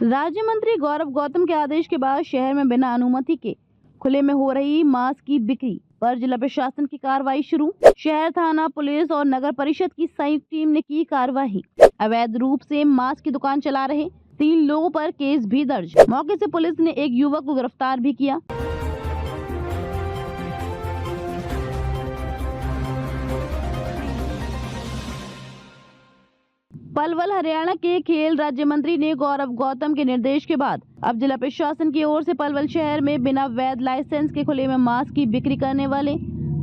राज्य मंत्री गौरव गौतम के आदेश के बाद शहर में बिना अनुमति के खुले में हो रही मांस की बिक्री पर जिला प्रशासन की कार्रवाई शुरू। शहर थाना, पुलिस और नगर परिषद की संयुक्त टीम ने की कार्रवाई। अवैध रूप से मांस की दुकान चला रहे 3 लोगों पर केस भी दर्ज। मौके से पुलिस ने एक युवक को गिरफ्तार भी किया। पलवल हरियाणा के खेल राज्य मंत्री ने गौरव गौतम के निर्देश के बाद अब जिला प्रशासन की ओर से पलवल शहर में बिना वैध लाइसेंस के खुले में मांस की बिक्री करने वाले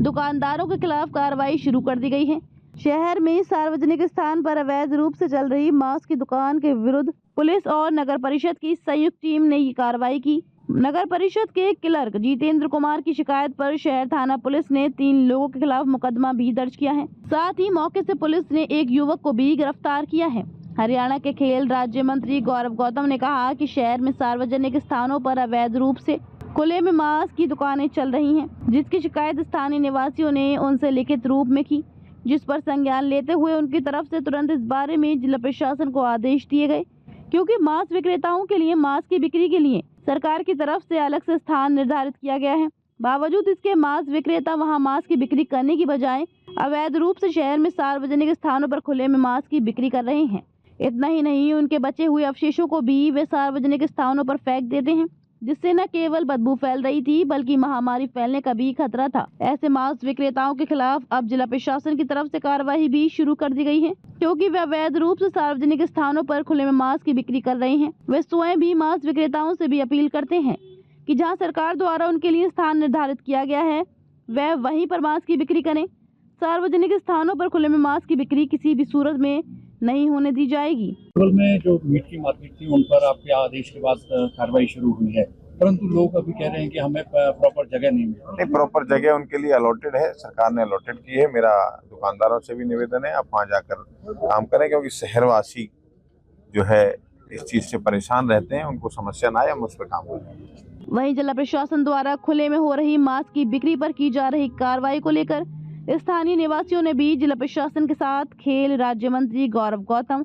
दुकानदारों के खिलाफ कार्रवाई शुरू कर दी गई है। शहर में सार्वजनिक स्थान पर अवैध रूप से चल रही मांस की दुकान के विरुद्ध पुलिस और नगर परिषद की संयुक्त टीम ने ये कार्रवाई की। नगर परिषद के क्लर्क जितेंद्र कुमार की शिकायत पर शहर थाना पुलिस ने 3 लोगों के खिलाफ मुकदमा भी दर्ज किया है। साथ ही मौके से पुलिस ने एक युवक को भी गिरफ्तार किया है। हरियाणा के खेल राज्य मंत्री गौरव गौतम ने कहा कि शहर में सार्वजनिक स्थानों पर अवैध रूप से खुले में मांस की दुकानें चल रही हैं, जिसकी शिकायत स्थानीय निवासियों ने उनसे लिखित रूप में की, जिस पर संज्ञान लेते हुए उनकी तरफ से तुरंत इस बारे में जिला प्रशासन को आदेश दिए गए, क्योंकि मांस विक्रेताओं के लिए मांस की बिक्री के लिए सरकार की तरफ से अलग से स्थान निर्धारित किया गया है। बावजूद इसके मांस विक्रेता वहां मांस की बिक्री करने की बजाय अवैध रूप से शहर में सार्वजनिक स्थानों पर खुले में मांस की बिक्री कर रहे हैं। इतना ही नहीं, उनके बचे हुए अवशेषों को भी वे सार्वजनिक स्थानों पर फेंक देते हैं, जिससे न केवल बदबू फैल रही थी बल्कि महामारी फैलने का भी खतरा था। ऐसे मांस विक्रेताओं के खिलाफ अब जिला प्रशासन की तरफ से कार्रवाई भी शुरू कर दी गई है, क्योंकि वे अवैध रूप से सार्वजनिक स्थानों पर खुले में मांस की बिक्री कर रहे हैं। वे स्वयं भी मांस विक्रेताओं से भी अपील करते हैं कि जहां सरकार द्वारा उनके लिए स्थान निर्धारित किया गया है, वह वहीं पर मांस की बिक्री करें। सार्वजनिक स्थानों पर खुले में मांस की बिक्री किसी भी सूरत में नहीं होने दी जाएगी। में जो मीट की मार्केट थी उन पर आपके आदेश के बाद कार्रवाई शुरू हुई है, परंतु लोग अभी कह रहे हैं कि हमें प्रॉपर जगह नहीं मिली। नहीं, प्रॉपर जगह उनके लिए अलॉटेड है, सरकार ने अलॉटेड की है। मेरा दुकानदारों से भी निवेदन है आप वहाँ जाकर काम करें, क्योंकि शहरवासी जो है इस चीज से परेशान रहते हैं, उनको समस्या ना आए, हम उस पर काम करें। वहीं जिला प्रशासन द्वारा खुले में हो रही मांस की बिक्री पर की जा रही कार्रवाई को लेकर स्थानीय निवासियों ने भी जिला प्रशासन के साथ खेल राज्य मंत्री गौरव गौतम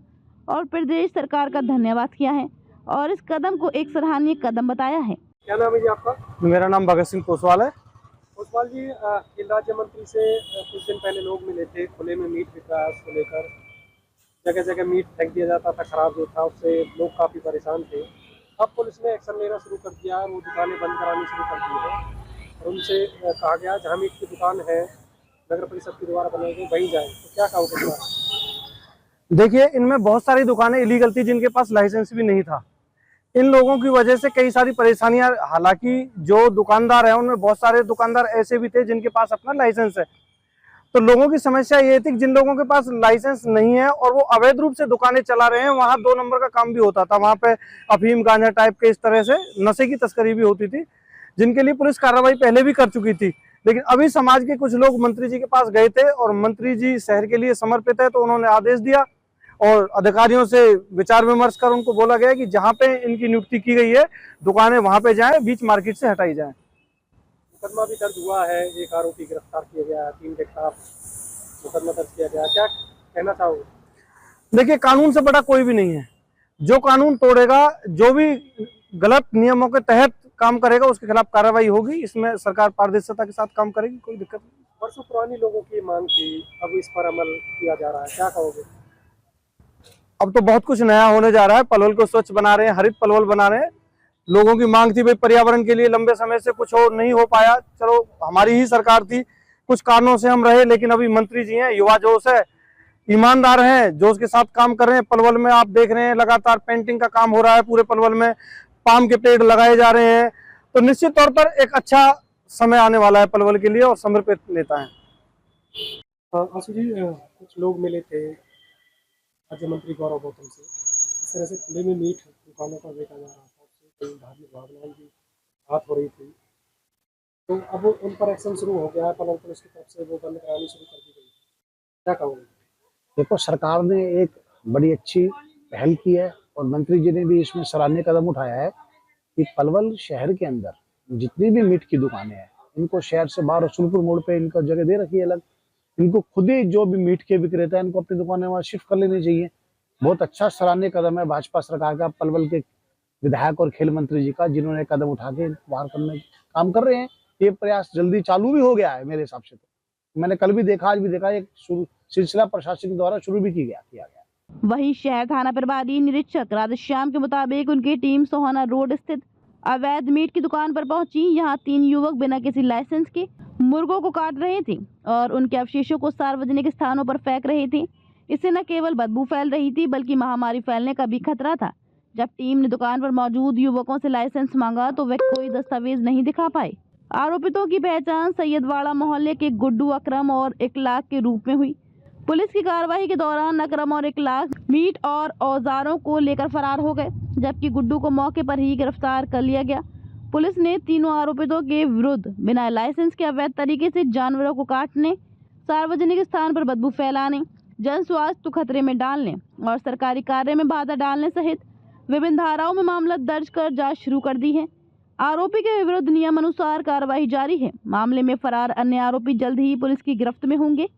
और प्रदेश सरकार का धन्यवाद किया है और इस कदम को एक सराहनीय कदम बताया है। क्या नाम है जी आपका? मेरा नाम भगत सिंह कोसवाल है। कोसवाल जी, खेल राज्य मंत्री से कुछ दिन पहले लोग मिले थे, खुले में मीट विकास को लेकर जगह जगह मीट फेंक दिया जाता था, खराब जो था उससे लोग काफी परेशान थे। अब पुलिस ने एक्शन लेना शुरू कर दिया, वो दुकानें बंद करानी शुरू कर दी है और उनसे कहा गया जहाँ मीट की दुकान है नगर परिषद के द्वारा बनाई गई वहीं जाए, तो क्या कहोगे? देखिए, इनमें बहुत सारी दुकानें इलीगल थी जिनके पास लाइसेंस भी नहीं था। इन लोगों की वजह से कई सारी परेशानियां, हालांकि जो दुकानदार हैं उनमें बहुत सारे दुकानदार ऐसे भी थे जिनके पास अपना लाइसेंस है। तो लोगों की समस्या ये थी कि जिन लोगों के पास लाइसेंस नहीं है और वो अवैध रूप से दुकानें चला रहे हैं, वहाँ 2 नंबर का काम भी होता था। वहाँ पे अफीम, गांजा टाइप के इस तरह से नशे की तस्करी भी होती थी, जिनके लिए पुलिस कार्रवाई पहले भी कर चुकी थी। लेकिन अभी समाज के कुछ लोग मंत्री जी के पास गए थे और मंत्री जी शहर के लिए समर्पित है, तो उन्होंने आदेश दिया और अधिकारियों से विचार विमर्श कर उनको बोला गया कि जहां पे इनकी नियुक्ति की गई है दुकानें वहां पे जाएं, बीच मार्केट से हटाई जाएं। मुकदमा भी दर्ज हुआ है, एक आरोपी गिरफ्तार किया गया है, 3 के खिलाफ मुकदमा दर्ज किया गया। क्या कहना चाहोगे? देखिए, कानून से बड़ा कोई भी नहीं है। जो कानून तोड़ेगा, जो भी गलत नियमों के तहत काम करेगा, उसके खिलाफ कार्रवाई होगी। इसमें सरकार पारदर्शिता के साथ काम करेगी, कोई दिक्कत नहीं। वर्षों पुरानी लोगों की मांग थी, अब इस पर अमल किया जा रहा है, क्या कहोगे? अब तो बहुत कुछ नया होने जा रहा है। पलवल को स्वच्छ बना रहे हैं, हरित पलवल बना रहे हैं। लोगों की मांग थी भाई पर्यावरण के लिए, लंबे समय से कुछ और नहीं हो पाया। चलो, हमारी ही सरकार थी, कुछ कारणों से हम रहे, लेकिन अभी मंत्री जी हैं, युवा जोश है, ईमानदार हैं, जोश के साथ काम कर रहे हैं। पलवल में आप देख रहे हैं लगातार पेंटिंग का काम हो रहा है, पूरे पलवल में पाम के पेड़ लगाए जा रहे हैं। तो निश्चित तौर पर एक अच्छा समय आने वाला है पलवल के लिए और समर्पित नेता है। आशु जी, कुछ लोग मिले थे राज्य मंत्री गौरव गौतम से, इस तरह से खुले में मीट दुकानों का बेचा जा रहा था, उससे कई धार्मिक भावनाएं भी बात हो रही थी, तो अब उन पर एक्शन शुरू हो गया है, पलवल पुलिस की तरफ से वो बंद करानी शुरू कर दी गई, क्या कहोगे? देखो, सरकार ने एक बड़ी अच्छी पहल की है और मंत्री जी ने भी इसमें सराहनीय कदम उठाया है कि पलवल शहर के अंदर जितनी भी मीट की दुकानें हैं, इनको शहर से बाहर रसूलपुर मोड़ पे इनको जगह दे रखी है अलग। इनको खुद ही जो भी मीट के विक्रेता है, इनको अपनी दुकानें वहाँ शिफ्ट कर लेनी चाहिए। बहुत अच्छा सराहनीय कदम है भाजपा सरकार का, पलवल के विधायक और खेल मंत्री जी का, जिन्होंने कदम उठा के बाहर करने का काम कर रहे हैं। ये प्रयास जल्दी चालू भी हो गया है मेरे हिसाब से। तो मैंने कल भी देखा, आज भी देखा, एक सिलसिला प्रशासन द्वारा शुरू भी किया गया। वहीं शहर थाना प्रभारी निरीक्षक राधेश्याम के मुताबिक उनकी टीम सोहाना रोड स्थित अवैध मीट की दुकान पर पहुंची। यहां 3 युवक बिना किसी लाइसेंस के मुर्गों को काट रहे थे और उनके अवशेषों को सार्वजनिक स्थानों पर फेंक रहे थे। इससे न केवल बदबू फैल रही थी बल्कि महामारी फैलने का भी खतरा था। जब टीम ने दुकान पर मौजूद युवकों से लाइसेंस मांगा तो वे कोई दस्तावेज नहीं दिखा पाए। आरोपितों की पहचान सैयदवाड़ा मोहल्ले के गुड्डू अकरम और इकलाक के रूप में हुई। पुलिस की कार्रवाई के दौरान अकरम और इकलाक मीट और औजारों को लेकर फरार हो गए, जबकि गुड्डू को मौके पर ही गिरफ्तार कर लिया गया। पुलिस ने तीनों आरोपितों के विरुद्ध बिना लाइसेंस के अवैध तरीके से जानवरों को काटने, सार्वजनिक स्थान पर बदबू फैलाने, जन स्वास्थ्य को खतरे में डालने और सरकारी कार्य में बाधा डालने सहित विभिन्न धाराओं में मामला दर्ज कर जांच शुरू कर दी है। आरोपी के विरुद्ध नियमानुसार कार्रवाई जारी है। मामले में फरार अन्य आरोपी जल्द ही पुलिस की गिरफ्त में होंगे।